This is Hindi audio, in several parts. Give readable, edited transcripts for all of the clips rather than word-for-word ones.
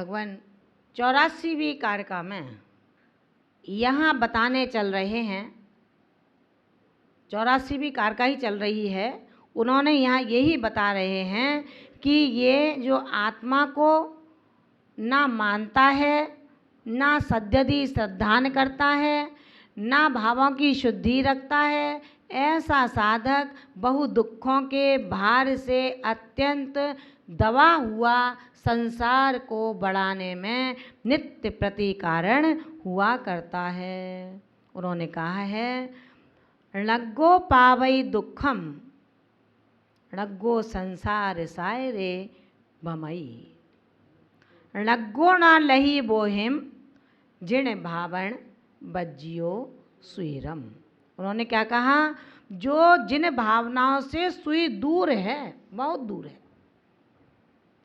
भगवान 84वीं कारिका में यहाँ बताने चल रहे हैं, 84वीं कारिका ही चल रही है। उन्होंने यहाँ यही बता रहे हैं कि ये जो आत्मा को ना मानता है, ना सद्यदि श्रद्धान करता है, ना भावों की शुद्धि रखता है, ऐसा साधक बहु दुखों के भार से अत्यंत दबा हुआ संसार को बढ़ाने में नित्य प्रति कारण हुआ करता है। उन्होंने कहा है, णग्गो पावई दुखम णग्गो संसार सायरे भमई, णग्गो ना लही बोहिम जिण भावण बज्जियो सुईरम। उन्होंने क्या कहा, जो जिन भावनाओं से सुई दूर है, बहुत दूर है।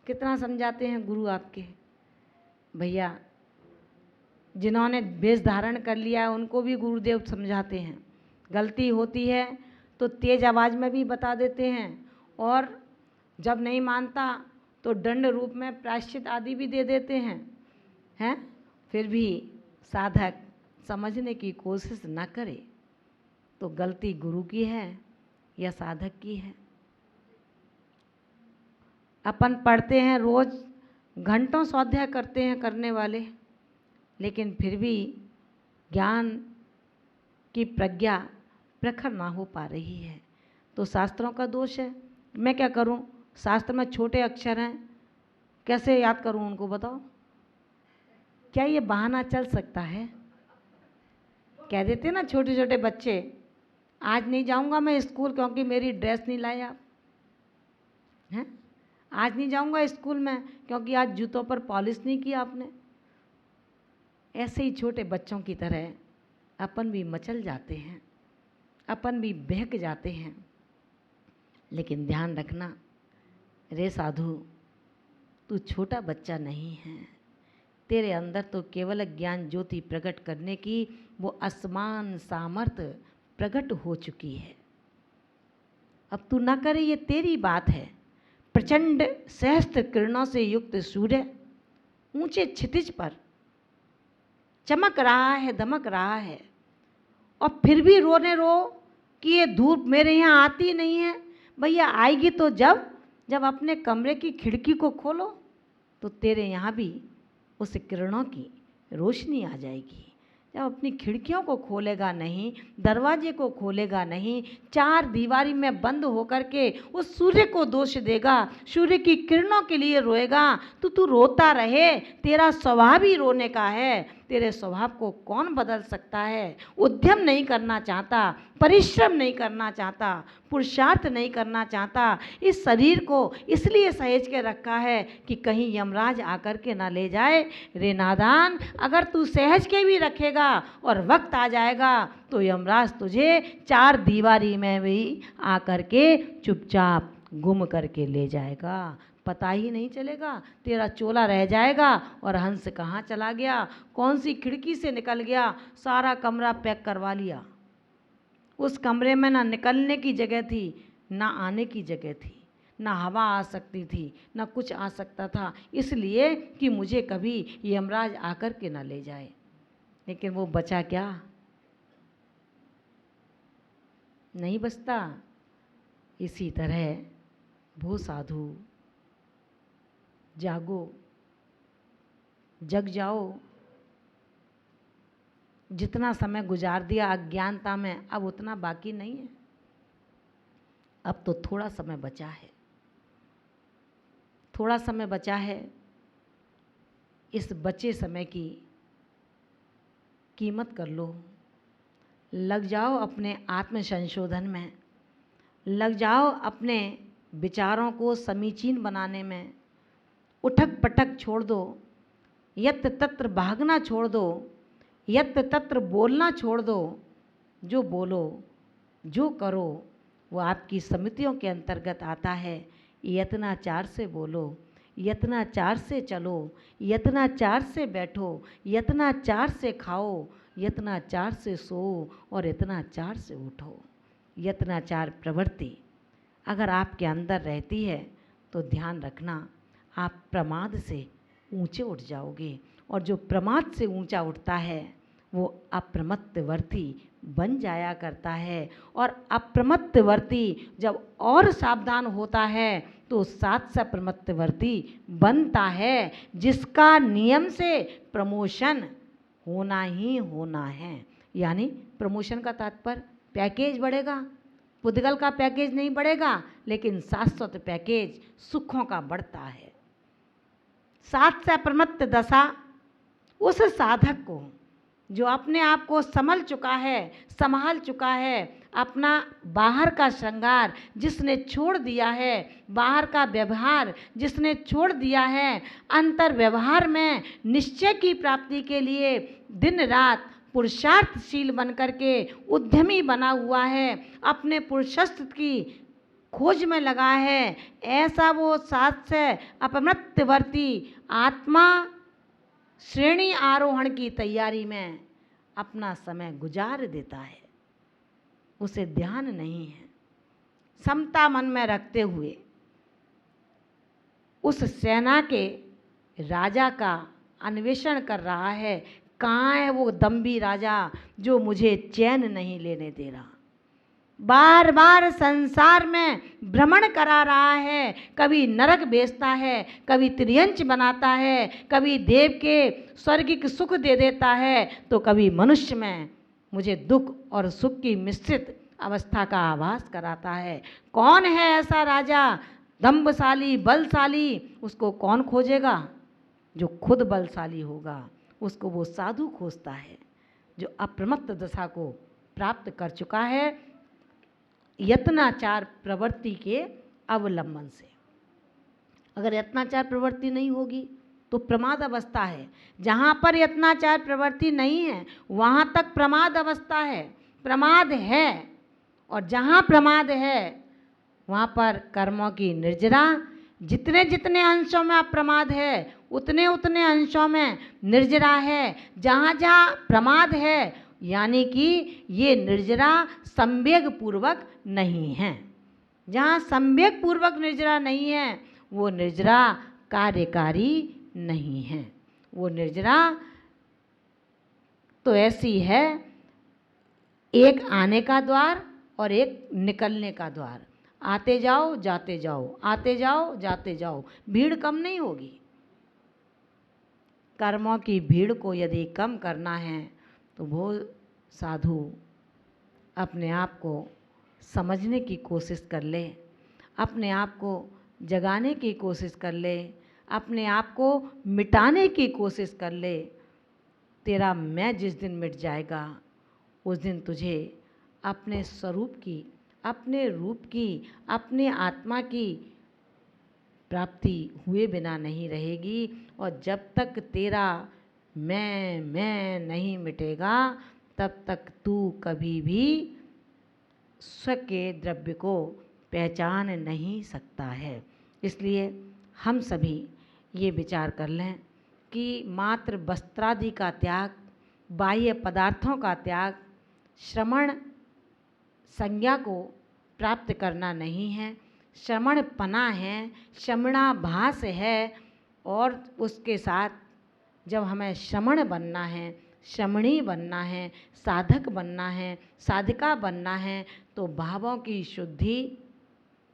कितना समझाते हैं गुरु आपके भैया, जिन्होंने वेश धारण कर लिया है उनको भी गुरुदेव समझाते हैं। गलती होती है तो तेज आवाज़ में भी बता देते हैं, और जब नहीं मानता तो दंड रूप में प्रायश्चित आदि भी दे देते हैं। फिर भी साधक समझने की कोशिश न करे तो गलती गुरु की है या साधक की है। अपन पढ़ते हैं, रोज घंटों स्वाध्याय करते हैं करने वाले, लेकिन फिर भी ज्ञान की प्रज्ञा प्रखर ना हो पा रही है तो शास्त्रों का दोष है। मैं क्या करूं, शास्त्र में छोटे अक्षर हैं, कैसे याद करूं उनको, बताओ। क्या ये बहाना चल सकता है? कह देते ना छोटे छोटे बच्चे, आज नहीं जाऊंगा मैं स्कूल क्योंकि मेरी ड्रेस नहीं लाए आप, हैं? आज नहीं जाऊंगा स्कूल में क्योंकि आज जूतों पर पॉलिश नहीं किया आपने। ऐसे ही छोटे बच्चों की तरह अपन भी मचल जाते हैं, अपन भी बहक जाते हैं। लेकिन ध्यान रखना रे साधु, तू छोटा बच्चा नहीं है। तेरे अंदर तो केवल ज्ञान ज्योति प्रकट करने की वो असमान सामर्थ्य प्रकट हो चुकी है। अब तू ना करे, ये तेरी बात है। प्रचंड सहस्त्र किरणों से युक्त सूर्य ऊंचे क्षितिज पर चमक रहा है, दमक रहा है, और फिर भी रोने रो कि ये धूप मेरे यहाँ आती नहीं है। भैया आएगी तो जब अपने कमरे की खिड़की को खोलो तो तेरे यहाँ भी उस किरणों की रोशनी आ जाएगी। जब अपनी खिड़कियों को खोलेगा नहीं, दरवाजे को खोलेगा नहीं, चार दीवारी में बंद होकर के उस सूर्य को दोष देगा, सूर्य की किरणों के लिए रोएगा, तो तू रोता रहे। तेरा स्वभाव ही रोने का है। तेरे स्वभाव को कौन बदल सकता है? उद्यम नहीं करना चाहता, परिश्रम नहीं करना चाहता, पुरुषार्थ नहीं करना चाहता। इस शरीर को इसलिए सहेज के रखा है कि कहीं यमराज आकर के ना ले जाए। रे नादान, अगर तू सहज के भी रखेगा और वक्त आ जाएगा तो यमराज तुझे चार दीवारी में भी आकर के चुपचाप गुम करके ले जाएगा। पता ही नहीं चलेगा, तेरा चोला रह जाएगा और हंस कहाँ चला गया, कौन सी खिड़की से निकल गया। सारा कमरा पैक करवा लिया। उस कमरे में ना निकलने की जगह थी, ना आने की जगह थी, ना हवा आ सकती थी, ना कुछ आ सकता था, इसलिए कि मुझे कभी यमराज आकर के ना ले जाए। लेकिन वो बचा क्या? नहीं बचता। इसी तरह भू साधु जागो, जग जाओ। जितना समय गुजार दिया अज्ञानता में, अब उतना बाकी नहीं है। अब तो थोड़ा समय बचा है, थोड़ा समय बचा है। इस बचे समय की कीमत कर लो। लग जाओ अपने आत्म संशोधन में, लग जाओ अपने विचारों को समीचीन बनाने में। उठक पटक छोड़ दो, यत्र तत्र भागना छोड़ दो, यत्र तत्र बोलना छोड़ दो। जो बोलो, जो करो, वो आपकी समितियों के अंतर्गत आता है। यत्नाचार से बोलो, यत्नाचार से चलो, यत्नाचार से बैठो, यत्नाचार से खाओ, यत्नाचार से सो और यत्नाचार से उठो। यत्नाचार प्रवृत्ति अगर आपके अंदर रहती है तो ध्यान रखना, आप प्रमाद से ऊंचे उठ जाओगे। और जो प्रमाद से ऊंचा उठता है वो अप्रमत्तवर्ती बन जाया करता है। और अप्रमत्तवर्ती जब और सावधान होता है तो साथ से प्रमत्तवर्ती बनता है, जिसका नियम से प्रमोशन होना ही होना है। यानी प्रमोशन का तात्पर्य पैकेज बढ़ेगा, पुद्गल का पैकेज नहीं बढ़ेगा, लेकिन शाश्वत पैकेज सुखों का बढ़ता है। सात से प्रमत्त दशा उस साधक को जो अपने आप को संभल चुका है, संभाल चुका है, अपना बाहर का श्रृंगार जिसने छोड़ दिया है, बाहर का व्यवहार जिसने छोड़ दिया है, अंतर व्यवहार में निश्चय की प्राप्ति के लिए दिन रात पुरुषार्थशील बनकर के उद्यमी बना हुआ है, अपने पुरुषार्थ की खोज में लगा है, ऐसा वो सात से अपमृत्यवर्ती आत्मा श्रेणी आरोहण की तैयारी में अपना समय गुजार देता है। उसे ध्यान नहीं है। समता मन में रखते हुए उस सेना के राजा का अन्वेषण कर रहा है। कहाँ है वो दम्भी राजा जो मुझे चैन नहीं लेने दे रहा। बार बार संसार में भ्रमण करा रहा है, कभी नरक बेचता है, कभी त्रियंच बनाता है, कभी देव के स्वर्गिक सुख दे देता है, तो कभी मनुष्य में मुझे दुख और सुख की मिश्रित अवस्था का आभास कराता है। कौन है ऐसा राजा दम्भशाली बलशाली? उसको कौन खोजेगा? जो खुद बलशाली होगा उसको वो साधु खोजता है, जो अप्रमत्त दशा को प्राप्त कर चुका है यत्नाचार प्रवृत्ति के अवलंबन से। अगर यत्नाचार प्रवृत्ति नहीं होगी तो प्रमाद अवस्था है। जहाँ पर यत्नाचार प्रवृत्ति नहीं है वहाँ तक प्रमाद अवस्था है, प्रमाद है। और जहाँ प्रमाद है वहाँ पर कर्मों की निर्जरा, जितने जितने अंशों में अप्रमाद है उतने उतने अंशों में निर्जरा है। जहाँ जहाँ प्रमाद है यानी कि ये निर्जरा संवेग पूर्वक नहीं है। जहाँ संवेग पूर्वक निर्जरा नहीं है वो निर्जरा कार्यकारी नहीं है। वो निर्जरा तो ऐसी है, एक आने का द्वार और एक निकलने का द्वार। आते जाओ जाते जाओ, आते जाओ जाते जाओ, भीड़ कम नहीं होगी। कर्मों की भीड़ को यदि कम करना है तो वो साधु अपने आप को समझने की कोशिश कर ले, अपने आप को जगाने की कोशिश कर ले, अपने आप को मिटाने की कोशिश कर ले। तेरा मैं जिस दिन मिट जाएगा उस दिन तुझे अपने स्वरूप की, अपने रूप की, अपने आत्मा की प्राप्ति हुए बिना नहीं रहेगी। और जब तक तेरा मैं नहीं मिटेगा तब तक तू कभी भी स्व के द्रव्य को पहचान नहीं सकता है। इसलिए हम सभी ये विचार कर लें कि मात्र वस्त्रादि का त्याग, बाह्य पदार्थों का त्याग श्रमण संज्ञा को प्राप्त करना नहीं है, श्रमणपना है, श्रमणाभास है। और उसके साथ जब हमें श्रमण बनना है, श्रमणी बनना है, साधक बनना है, साधिका बनना है तो भावों की शुद्धि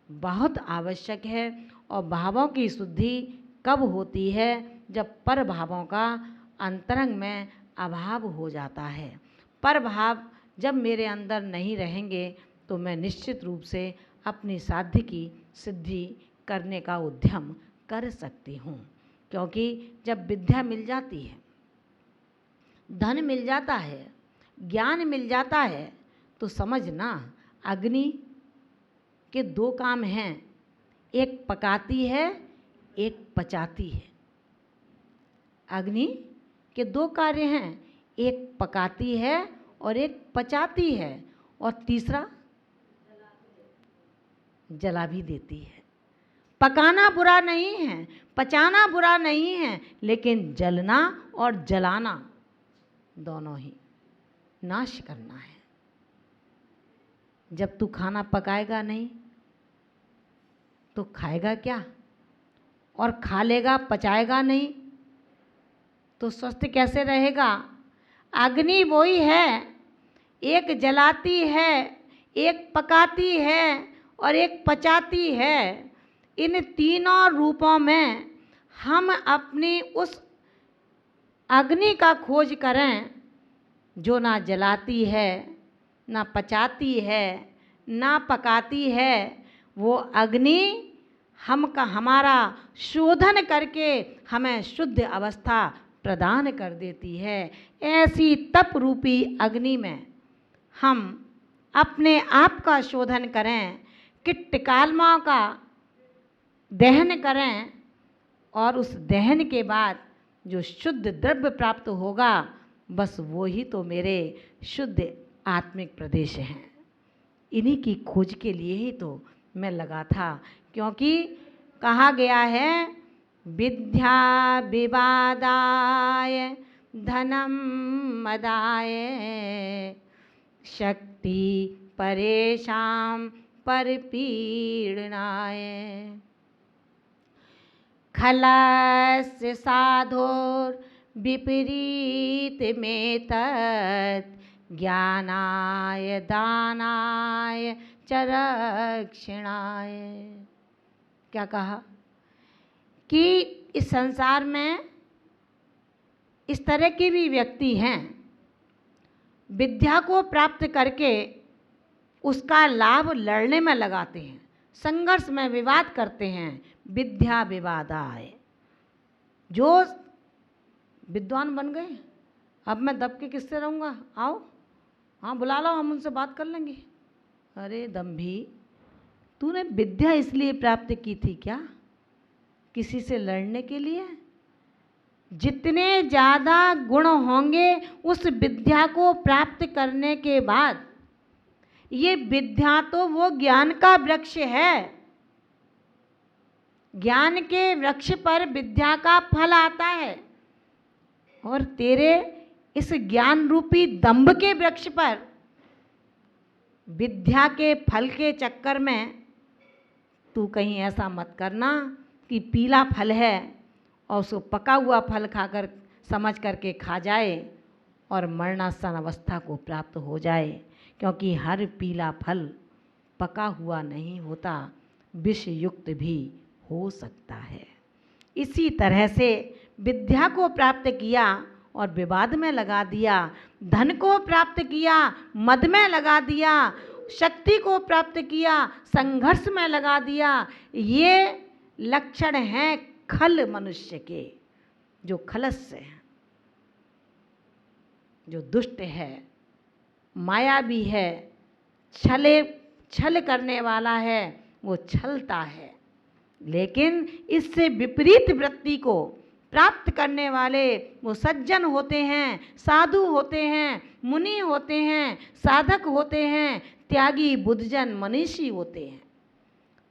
बहुत आवश्यक है। और भावों की शुद्धि कब होती है? जब पर भावों का अंतरंग में अभाव हो जाता है। पर भाव जब मेरे अंदर नहीं रहेंगे तो मैं निश्चित रूप से अपनी साध्य की सिद्धि करने का उद्यम कर सकती हूँ। क्योंकि जब विद्या मिल जाती है, धन मिल जाता है, ज्ञान मिल जाता है तो समझना अग्नि के दो काम हैं, एक पकाती है एक पचाती है। अग्नि के दो कार्य हैं, एक पकाती है और एक पचाती है, और तीसरा जला भी देती है। पकाना बुरा नहीं है, पचाना बुरा नहीं है, लेकिन जलना और जलाना दोनों ही नाश करना है। जब तू खाना पकाएगा नहीं तो खाएगा क्या? और खा लेगा, पचाएगा नहीं तो स्वस्थ कैसे रहेगा? अग्नि वही है, एक जलाती है, एक पकाती है और एक पचाती है। इन तीनों रूपों में हम अपनी उस अग्नि का खोज करें जो ना जलाती है, ना पचाती है, ना पकाती है। वो अग्नि हमारा शोधन करके हमें शुद्ध अवस्था प्रदान कर देती है। ऐसी तप रूपी अग्नि में हम अपने आप का शोधन करें, कीटकालमाओं का दहन करें और उस दहन के बाद जो शुद्ध द्रव्य प्राप्त होगा, बस वो ही तो मेरे शुद्ध आत्मिक प्रदेश हैं। इन्हीं की खोज के लिए ही तो मैं लगा था, क्योंकि कहा गया है विद्या विवादाय धनम मदाय शक्ति परेशान परपीड़नाय खलस्य साधोर विपरीत में तत् ज्ञानाय दानाय च रक्षणाय। क्या कहा कि इस संसार में इस तरह के भी व्यक्ति हैं, विद्या को प्राप्त करके उसका लाभ लड़ने में लगाते हैं, संघर्ष में विवाद करते हैं। विद्या विवादाय, जो विद्वान बन गए, अब मैं दब के किससे रहूँगा, आओ, हाँ बुला लो, हम उनसे बात कर लेंगे। अरे दम्भी, तूने विद्या इसलिए प्राप्त की थी क्या? किसी से लड़ने के लिए? जितने ज़्यादा गुण होंगे उस विद्या को प्राप्त करने के बाद, ये विद्या तो वो ज्ञान का वृक्ष है, ज्ञान के वृक्ष पर विद्या का फल आता है, और तेरे इस ज्ञान रूपी दंभ के वृक्ष पर विद्या के फल के चक्कर में तू कहीं ऐसा मत करना कि पीला फल है और उसको पका हुआ फल खाकर समझ करके खा जाए और मरणासन अवस्था को प्राप्त हो जाए, क्योंकि हर पीला फल पका हुआ नहीं होता, विष युक्त भी हो सकता है। इसी तरह से विद्या को प्राप्त किया और विवाद में लगा दिया, धन को प्राप्त किया मद में लगा दिया, शक्ति को प्राप्त किया संघर्ष में लगा दिया। ये लक्षण हैं खल मनुष्य के, जो खलस्य है, जो दुष्ट है, मायावी है, छल करने वाला है, वो छलता है। लेकिन इससे विपरीत वृत्ति को प्राप्त करने वाले वो सज्जन होते हैं, साधु होते हैं, मुनि होते हैं, साधक होते हैं, त्यागी बुद्धजन मनीषी होते हैं।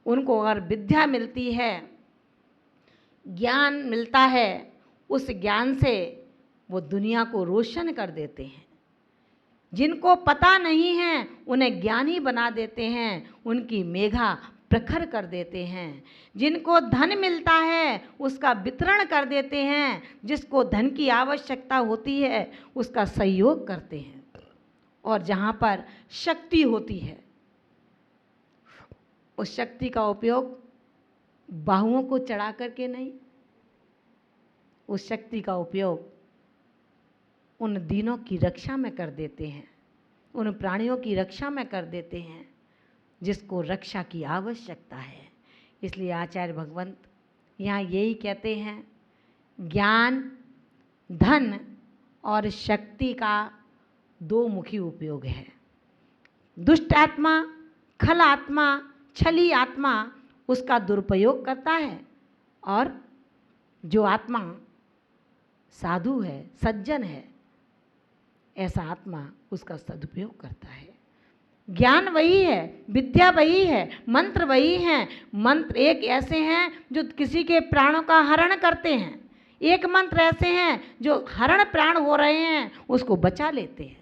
उनको अगर विद्या मिलती है, ज्ञान मिलता है, उस ज्ञान से वो दुनिया को रोशन कर देते हैं। जिनको पता नहीं है उन्हें ज्ञानी बना देते हैं, उनकी मेघा प्रखर कर देते हैं। जिनको धन मिलता है उसका वितरण कर देते हैं, जिसको धन की आवश्यकता होती है उसका सहयोग करते हैं। और जहाँ पर शक्ति होती है उस शक्ति का उपयोग बाहुओं को चढ़ा करके नहीं, उस शक्ति का उपयोग उन दीनों की रक्षा में कर देते हैं, उन प्राणियों की रक्षा में कर देते हैं जिसको रक्षा की आवश्यकता है। इसलिए आचार्य भगवंत यहाँ यही कहते हैं, ज्ञान, धन और शक्ति का दो मुखी उपयोग है। दुष्ट आत्मा, खल आत्मा, छली आत्मा उसका दुरुपयोग करता है, और जो आत्मा साधु है, सज्जन है, ऐसा आत्मा उसका सदुपयोग करता है। ज्ञान वही है, विद्या वही है, मंत्र वही हैं। मंत्र एक ऐसे हैं जो किसी के प्राणों का हरण करते हैं, एक मंत्र ऐसे हैं जो हरण प्राण हो रहे हैं उसको बचा लेते हैं।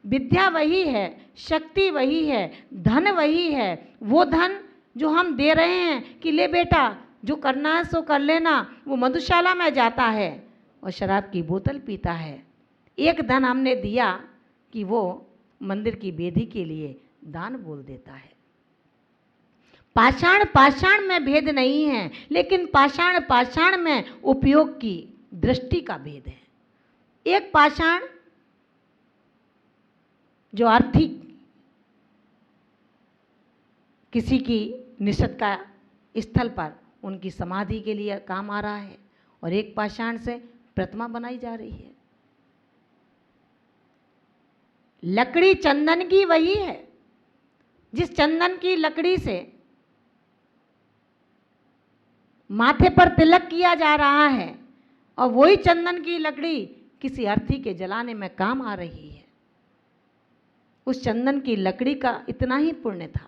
विद्या वही है, शक्ति वही है, धन वही है। वो धन जो हम दे रहे हैं कि ले बेटा जो करना है सो कर लेना, वो मधुशाला में जाता है, और शराब की बोतल पीता है। एक धन हमने दिया कि वो मंदिर की वेदी के लिए दान बोल देता है। पाषाण पाषाण में भेद नहीं है, लेकिन पाषाण पाषाण में उपयोग की दृष्टि का भेद है। एक पाषाण जो आर्थिक किसी की निषद का स्थल पर उनकी समाधि के लिए काम आ रहा है, और एक पाषाण से प्रतिमा बनाई जा रही है। लकड़ी चंदन की वही है, जिस चंदन की लकड़ी से माथे पर तिलक किया जा रहा है, और वही चंदन की लकड़ी किसी अर्थी के जलाने में काम आ रही है। उस चंदन की लकड़ी का इतना ही पुण्य था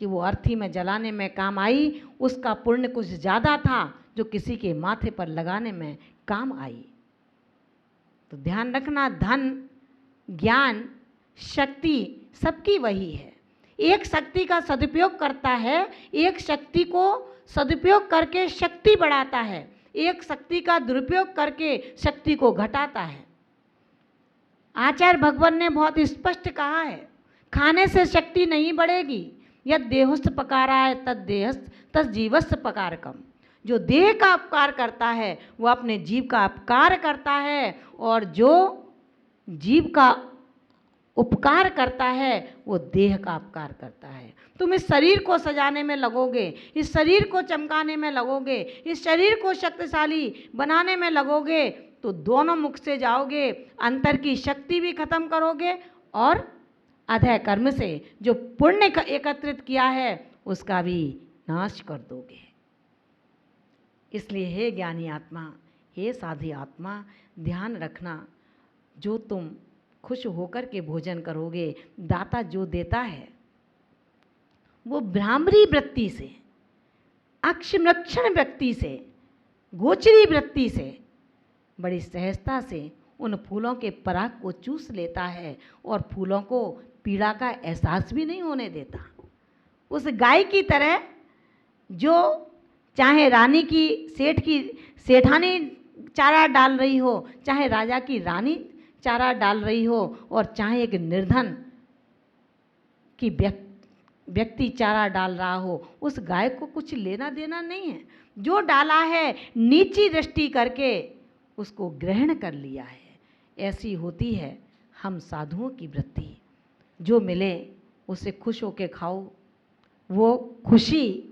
कि वो अर्थी में जलाने में काम आई, उसका पुण्य कुछ ज़्यादा था जो किसी के माथे पर लगाने में काम आई। तो ध्यान रखना, धन, ज्ञान, शक्ति सबकी वही है। एक शक्ति का सदुपयोग करता है, एक शक्ति को सदुपयोग करके शक्ति बढ़ाता है, एक शक्ति का दुरुपयोग करके शक्ति को घटाता है। आचार्य भगवान ने बहुत स्पष्ट कहा है, खाने से शक्ति नहीं बढ़ेगी। यद देहस्थ पकाराय तद देहस्थ तद जीवस्थ पकारकम। जो देह का अपकार करता है वो अपने जीव का अपकार करता है, और जो जीव का उपकार करता है वो देह का अपकार करता है। तुम इस शरीर को सजाने में लगोगे, इस शरीर को चमकाने में लगोगे, इस शरीर को शक्तिशाली बनाने में लगोगे, तो दोनों मुख से जाओगे, अंतर की शक्ति भी खत्म करोगे, और अधय कर्म से जो पुण्य का एकत्रित किया है उसका भी नाश कर दोगे। इसलिए हे ज्ञानी आत्मा, हे साधी आत्मा, ध्यान रखना, जो तुम खुश होकर के भोजन करोगे, दाता जो देता है वो भ्रामरी वृत्ति से, अक्षमक्षण वृत्ति से, गोचरी वृत्ति से, बड़ी सहजता से उन फूलों के पराग को चूस लेता है, और फूलों को पीड़ा का एहसास भी नहीं होने देता। उस गाय की तरह जो चाहे रानी की सेठ की सेठानी चारा डाल रही हो, चाहे राजा की रानी चारा डाल रही हो, और चाहे एक निर्धन की व्यक्ति चारा डाल रहा हो, उस गाय को कुछ लेना देना नहीं है। जो डाला है नीची दृष्टि करके उसको ग्रहण कर लिया है। ऐसी होती है हम साधुओं की वृत्ति। जो मिले उसे खुश होके खाओ। वो खुशी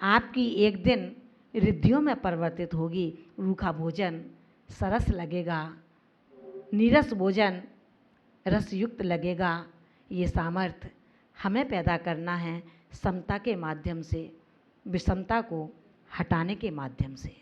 आपकी एक दिन रिद्धियों में परिवर्तित होगी। रूखा भोजन सरस लगेगा, नीरस भोजन रसयुक्त लगेगा। ये सामर्थ्य हमें पैदा करना है समता के माध्यम से, विषमता को हटाने के माध्यम से।